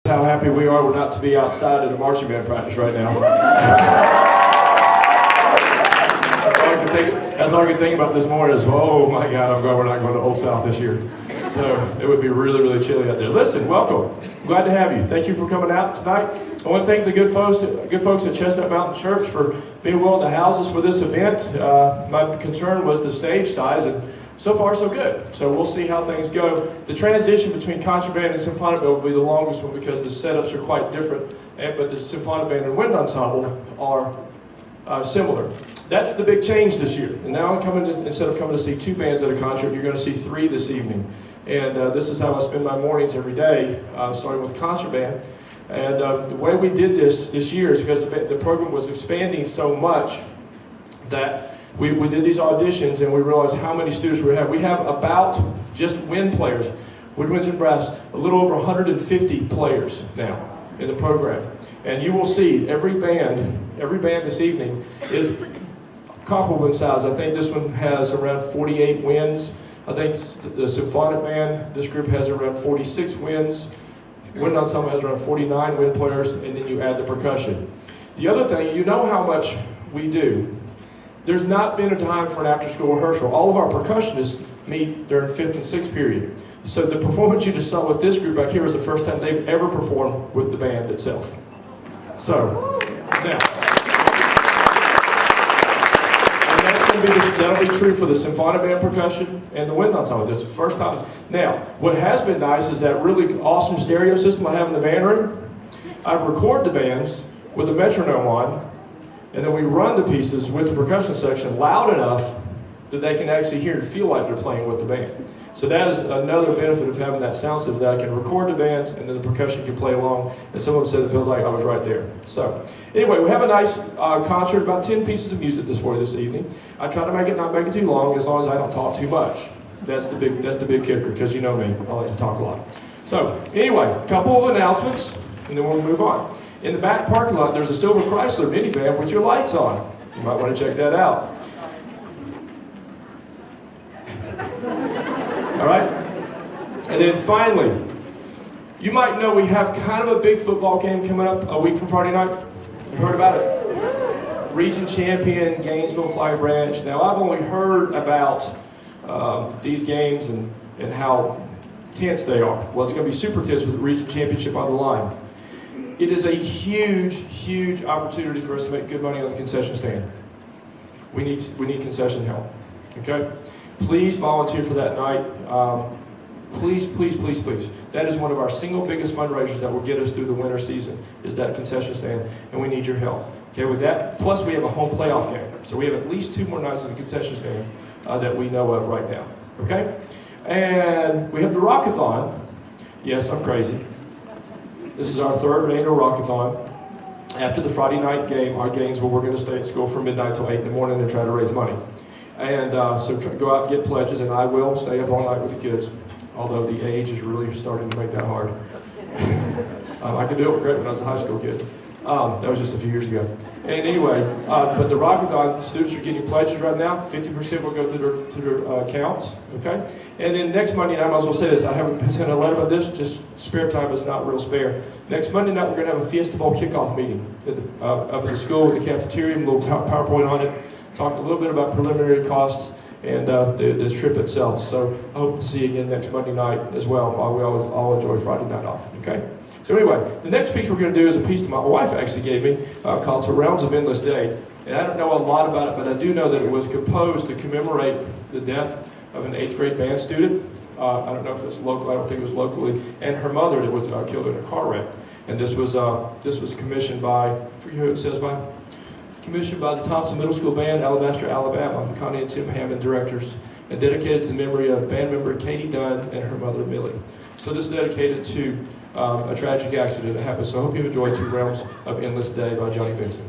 How happy we are not to be outside at a marching band practice right now. That's all I could think about this morning is, oh my God, I'm glad we're not going to Old South this year. So it would be really, really chilly out there. Listen, welcome. Glad to have you. Thank you for coming out tonight. I want to thank the good folks at Chestnut Mountain Church for being willing to house us for this event. My concern was the stage size, and so far so good. So we'll see how things go. The transition between contraband and symphonic band will be the longest one because the setups are quite different, but the symphonic band and wind ensemble are similar. That's the big change this year. And now instead of coming to see 2 bands at a concert, you're going to see 3 this evening. And this is how I spend my mornings every day, starting with concert band. And the way we did this year is because the program was expanding so much that we did these auditions and we realized how many students we have. We have about, just wind players, woodwinds and brass, a little over 150 players now in the program. And you will see every band this evening is comparable in size. I think this one has around 48 winds. I think the symphonic band, this group has around 46 winds. Wind ensemble has around 49 wind players, and then you add the percussion. The other thing, you know how much we do. There's not been a time for an after-school rehearsal. All of our percussionists meet during 5th and 6th period. So the performance you just saw with this group back here is the first time they've ever performed with the band itself. So, now. That'll be true for the symphonic band percussion and the wind ensemble. That's the first time. Now, what has been nice is that really awesome stereo system I have in the band room. I record the bands with a metronome on, and then we run the pieces with the percussion section loud enough that they can actually hear and feel like they're playing with the band. So that is another benefit of having that sound system, that I can record the bands and then the percussion can play along, and someone said it feels like I was right there. So anyway, we have a nice concert, about 10 pieces of music this evening. I try to not make it too long, as long as I don't talk too much. That's the big kicker, because you know me, I like to talk a lot. So anyway, a couple of announcements, and then we'll move on. In the back parking lot, there's a silver Chrysler minivan with your lights on. You might want to check that out. All right? And then finally, you might know we have kind of a big football game coming up a week from Friday night. You've heard about it? Region champion, Gainesville Fly Branch. Now, I've only heard about these games and how tense they are. Well, it's going to be super tense with the region championship on the line. It is a huge, huge opportunity for us to make good money on the concession stand. We need concession help, okay? Please volunteer for that night. Please, please, please, please. That is one of our single biggest fundraisers that will get us through the winter season, is that concession stand, and we need your help. Okay, with that, plus we have a home playoff game. So we have at least 2 more nights in the concession stand that we know of right now, okay? And we have the Rockathon. Yes, I'm crazy. This is our 3rd annual Rockathon. After the Friday night game, our games where we're going to stay at school from midnight till 8 in the morning and try to raise money. And so go out and get pledges, and I will stay up all night with the kids, although the age is really starting to make that hard. I could do it great when I was a high school kid. That was just a few years ago. And anyway, but the Rockathon, students are getting pledges right now. 50% will go to their accounts, okay? And then next Monday night, I might as well say this, I haven't sent a letter about this, just spare time is not real spare. Next Monday night, we're going to have a Fiesta Bowl kickoff meeting up at the school with the cafeteria, a little PowerPoint on it. Talk a little bit about preliminary costs and the trip itself. So I hope to see you again next Monday night as well, while we all enjoy Friday night off, okay? So anyway, the next piece we're going to do is a piece that my wife actually gave me called To Realms of Endless Day. And I don't know a lot about it, but I do know that it was composed to commemorate the death of an 8th grade band student. I don't know if it's local, I don't think it was locally, and her mother that was killed in a car wreck. And this was commissioned by, I forget who it says by, commissioned by the Thompson Middle School Band, Alabaster, Alabama, Connie and Tim Hammond, directors, and dedicated to the memory of band member Katie Dunn and her mother Millie. So this is dedicated to a tragic accident that happened. So I hope you enjoyed 2 Realms of Endless Day by Johnny Benson.